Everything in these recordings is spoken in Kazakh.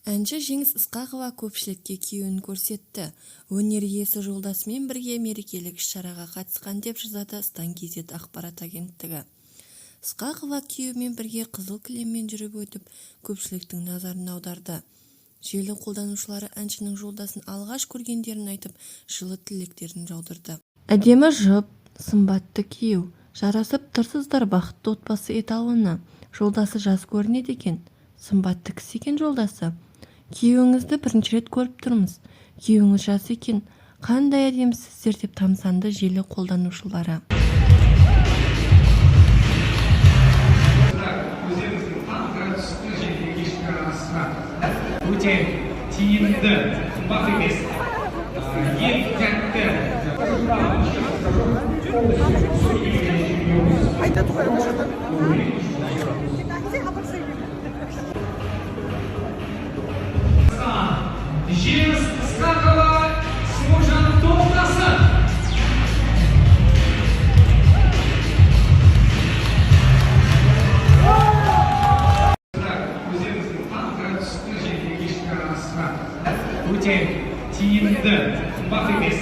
Әнші Жеңіс Ысқақова көпшілікке күйеуін көрсетті. Өнер иесі жолдасымен бірге мерекелік іс-шараға қатысқан деп жазады Стан-kz ақпарат агенттігі. Ысқақова күйеуімен бірге қызыл кілеммен жүріп өтіп, көпшіліктің назарын аударды. Желі қолданушылары әншінің жолдасын алғаш көргендерін айтып, жылы тілектерін жаудырды. Әдемі жұп, сымбатты күйеу, жарасып тұрсыздар бақытты отбасы еталуына. Жолдасы жас көрінеді екен, сымбатты кісі екен жолдасы. Күйеуіңізді бірінші рет көріп тұрмыз. Күйеуіңіз жас екен, қандай әдемісіздер деп тамсанды желі қолданушылары. Өте тиімді, қымбат емес, ең тәтті. Айтады ғой ол Жеңіс Ысқақова Смужаның топтасы. Өте тиімді, қымбат емес,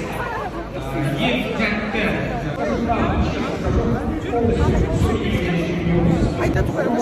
ең тәтті. айтады ғой ол